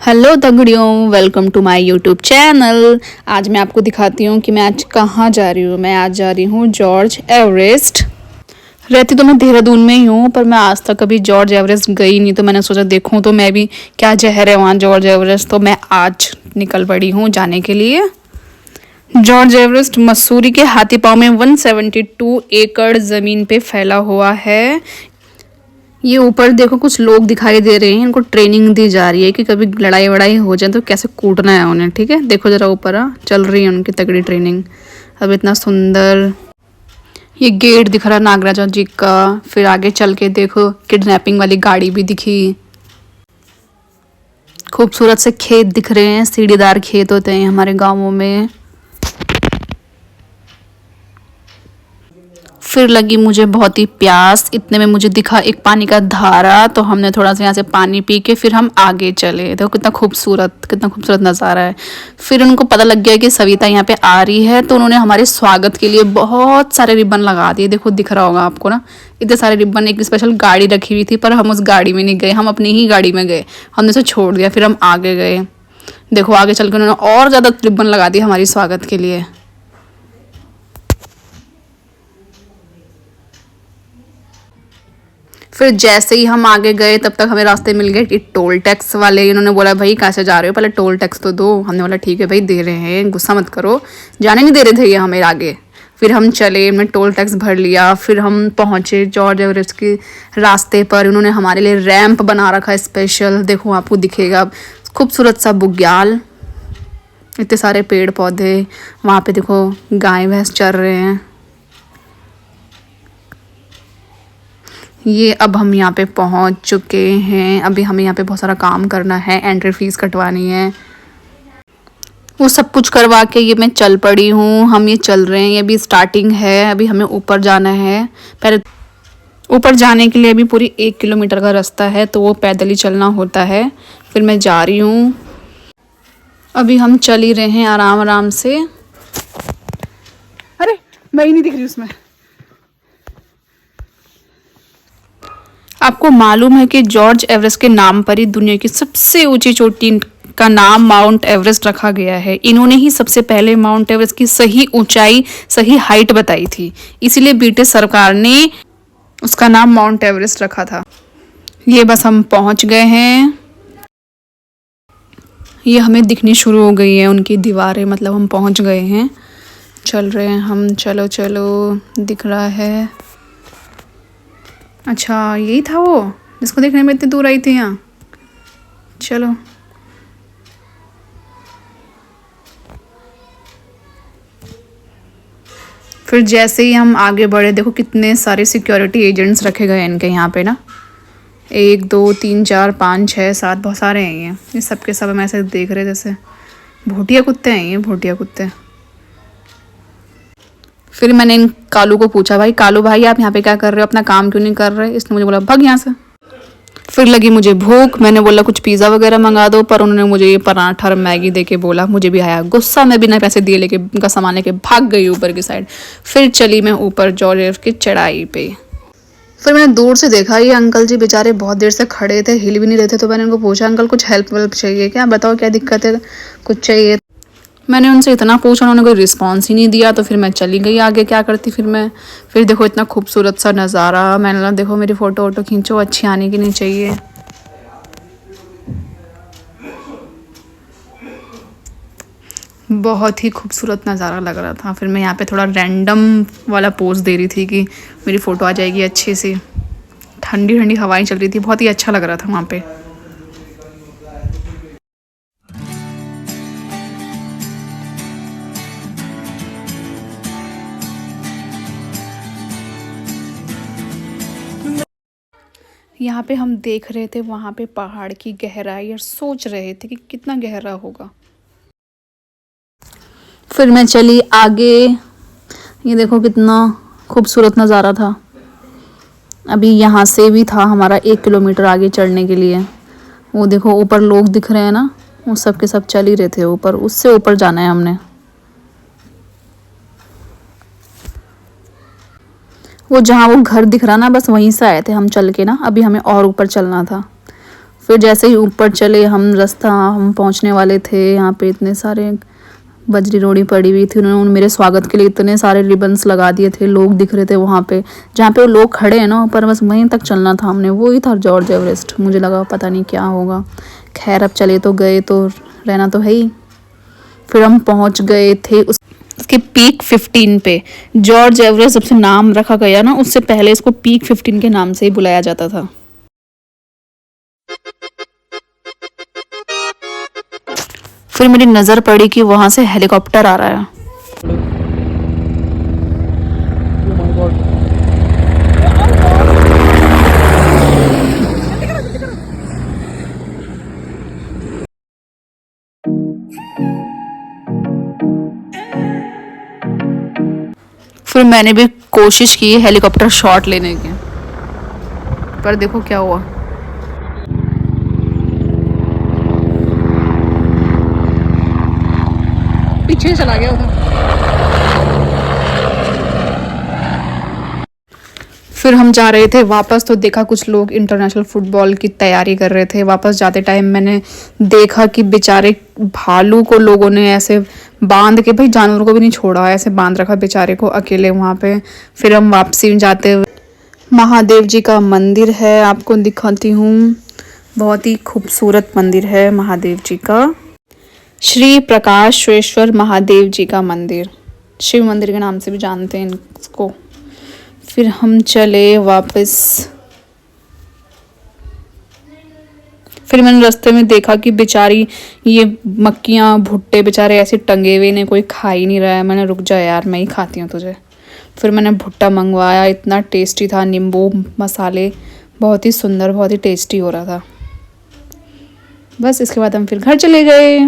Hello दगड़ियों, welcome to my YouTube channel. आज मैं आपको दिखाती हूँ कि मैं आज कहाँ जा रही हूँ। मैं आज जा रही हूँ जॉर्ज एवरेस्ट। रहती तो मैं देहरादून में ही हूँ, पर मैं आज तक कभी जॉर्ज एवरेस्ट गई नहीं, तो मैंने सोचा देखूँ तो मैं भी क्या जहर है वहाँ जॉर्ज एवरेस्ट। तो मैं आज निकल पड़ी हूँ जाने के लिए। जॉर्ज एवरेस्ट मसूरी के हाथीपाँव में 172 एकड़ ज़मीन पे फैला हुआ है। ये ऊपर देखो कुछ लोग दिखाई दे रहे हैं, इनको ट्रेनिंग दी जा रही है कि कभी लड़ाई वड़ाई हो जाए तो कैसे कूटना है उन्हें। ठीक है, देखो जरा ऊपर चल रही है उनकी तगड़ी ट्रेनिंग। अब इतना सुंदर ये गेट दिख रहा नागराजा जी का। फिर आगे चल के देखो किडनैपिंग वाली गाड़ी भी दिखी। खूबसूरत से खेत दिख रहे हैं, सीढ़ीदार खेत होते हैं हमारे गाँवों में। फिर लगी मुझे बहुत ही प्यास, इतने में मुझे दिखा एक पानी का धारा, तो हमने थोड़ा सा यहाँ से पानी पी के फिर हम आगे चले। देखो कितना खूबसूरत नज़ारा है। फिर उनको पता लग गया कि सविता यहाँ पे आ रही है, तो उन्होंने हमारे स्वागत के लिए बहुत सारे रिबन लगा दिए। देखो दिख रहा होगा आपको ना, इतने सारे रिबन। एक स्पेशल गाड़ी रखी हुई थी, पर हम उस गाड़ी में नहीं गए, हम अपनी ही गाड़ी में गए। हमने उसे छोड़ दिया, फिर हम आगे गए। देखो आगे चल के उन्होंने और ज़्यादा रिबन लगा दिए हमारी स्वागत के लिए। फिर जैसे ही हम आगे गए तब तक हमें रास्ते मिल गए कि टोल टैक्स वाले। इन्होंने बोला भाई कहाँ से जा रहे हो, पहले टोल टैक्स तो दो। हमने बोला ठीक है भाई दे रहे हैं, गुस्सा मत करो। जाने नहीं दे रहे थे ये हमें आगे। फिर हम चले, हमने टोल टैक्स भर लिया। फिर हम पहुँचे जॉर्ज एवरेस्ट के रास्ते पर। उन्होंने हमारे लिए रैंप बना रखा है स्पेशल, देखो आपको दिखेगा। खूबसूरत सा बुग्याल, इतने सारे पेड़ पौधे, वहाँ पे देखो गाय भैंस चर रहे हैं। ये अब हम यहाँ पे पहुँच चुके हैं। अभी हमें यहाँ पे बहुत सारा काम करना है, एंट्री फीस कटवानी है। वो सब कुछ करवा के ये मैं चल पड़ी हूँ। हम ये चल रहे हैं, ये भी स्टार्टिंग है। अभी हमें ऊपर जाना है। पहले ऊपर जाने के लिए अभी पूरी 1 किलोमीटर का रास्ता है, तो वो पैदल ही चलना होता है। फिर मैं जा रही हूँ। अभी हम चल ही रहे हैं आराम आराम से। अरे मैं ही नहीं दिख रही उसमें। आपको मालूम है कि जॉर्ज एवरेस्ट के नाम पर ही दुनिया की सबसे ऊंची चोटी का नाम माउंट एवरेस्ट रखा गया है। इन्होंने ही सबसे पहले माउंट एवरेस्ट की सही ऊंचाई, सही हाइट बताई थी। इसीलिए ब्रिटिश सरकार ने उसका नाम माउंट एवरेस्ट रखा था। ये बस हम पहुंच गए हैं। ये हमें दिखनी शुरू हो गई है उनकी दीवारें, मतलब हम पहुंच गए हैं। चल रहे हैं हम, चलो चलो, दिख रहा है। अच्छा यही था वो जिसको देखने में इतनी दूर आई थी यहाँ। चलो फिर जैसे ही हम आगे बढ़े, देखो कितने सारे सिक्योरिटी एजेंट्स रखे गए हैं इनके यहाँ पे ना। 1 2 3 4 5 6 7, बहुत सारे हैं ये सब के सब हम ऐसे देख रहे जैसे भूटिया कुत्ते हैं, ये भूटिया कुत्ते। फिर मैंने इन कालू को पूछा, भाई कालू भाई आप यहाँ पे क्या कर रहे हो, अपना काम क्यों नहीं कर रहे। इसने मुझे बोला भाग यहाँ से। फिर लगी मुझे भूख, मैंने बोला कुछ पिज़्ज़ा वगैरह मंगा दो, पर उन्होंने मुझे ये पराठा और मैगी दे के बोला। मुझे भी आया गुस्सा, मैं बिना पैसे दिए लेके उनका सामान लेके भाग गई ऊपर की साइड। फिर चली मैं ऊपर जॉर्ज एवरेस्ट की चढ़ाई पे। फिर मैंने दूर से देखा ये अंकल जी बेचारे बहुत देर से खड़े थे, हिल भी नहीं रहे थे। तो मैंने उनको पूछा अंकल कुछ हेल्प वेल्प चाहिए क्या, बताओ क्या दिक्कत है, कुछ चाहिए। मैंने उनसे इतना पूछा, उन्होंने कोई रिस्पॉन्स ही नहीं दिया। तो फिर मैं चली गई आगे, क्या करती फिर मैं। फिर देखो इतना खूबसूरत सा नज़ारा। मैंने बोला देखो मेरी फ़ोटो वोटो खींचो, अच्छी आने की नहीं चाहिए। बहुत ही खूबसूरत नज़ारा लग रहा था। फिर मैं यहाँ पे थोड़ा रैंडम वाला पोज दे रही थी कि मेरी फ़ोटो आ जाएगी अच्छी सी। ठंडी ठंडी हवाएं चल रही थी, बहुत ही अच्छा लग रहा था वहाँ पे। यहाँ पे हम देख रहे थे वहाँ पे पहाड़ की गहराई और सोच रहे थे कि कितना गहरा होगा। फिर मैं चली आगे। ये देखो कितना खूबसूरत नज़ारा था। अभी यहाँ से भी था हमारा 1 किलोमीटर आगे चढ़ने के लिए। वो देखो ऊपर लोग दिख रहे हैं ना, वो सब के सब चल ही रहे थे ऊपर। उससे ऊपर जाना है हमने। वो जहाँ वो घर दिख रहा ना, बस वहीं से आए थे हम चल के ना। अभी हमें और ऊपर चलना था। फिर जैसे ही ऊपर चले हम पहुंचने वाले थे। यहाँ पे इतने सारे बजरी रोड़ी पड़ी हुई थी, उन्होंने मेरे स्वागत के लिए इतने सारे रिबन्स लगा दिए थे, लोग दिख रहे थे वहाँ पे जहाँ पे वो लोग खड़े हैं ना, पर बस वहीं तक चलना था हमने। वही था जॉर्ज एवरेस्ट। मुझे लगा पता नहीं क्या होगा, खैर अब चले तो गए तो रहना तो है ही। फिर हम पहुँच गए थे उसके पीक 15 पे। जॉर्ज एवरेस्ट जब से नाम रखा गया ना, उससे पहले इसको पीक 15 के नाम से ही बुलाया जाता था। फिर मेरी नज़र पड़ी कि वहाँ से हेलीकॉप्टर आ रहा है। फिर मैंने भी कोशिश की हेलीकॉप्टर शॉट लेने की, पर देखो क्या हुआ। पीछे चला गया उधर। फिर हम जा रहे थे वापस, तो देखा कुछ लोग इंटरनेशनल फुटबॉल की तैयारी कर रहे थे। वापस जाते टाइम मैंने देखा कि बेचारे भालू को लोगों ने ऐसे बांध के, भाई जानवरों को भी नहीं छोड़ा, ऐसे बांध रखा बेचारे को अकेले वहाँ पे। फिर हम वापसी जाते हुए महादेव जी का मंदिर है, आपको दिखाती हूँ। बहुत ही खूबसूरत मंदिर है महादेव जी का, श्री प्रकाशेश्वर महादेव जी का मंदिर, शिव मंदिर के नाम से भी जानते हैं इसको। फिर हम चले वापस। फिर मैंने रास्ते में देखा कि बेचारी ये मक्कियाँ भुट्टे बेचारे ऐसे टंगे हुए ने, कोई खा ही नहीं रहा है। मैंने रुक जा यार, मैं ही खाती हूँ तुझे। फिर मैंने भुट्टा मंगवाया, इतना टेस्टी था, नींबू मसाले, बहुत ही सुंदर, बहुत ही टेस्टी हो रहा था। बस इसके बाद हम फिर घर चले गए।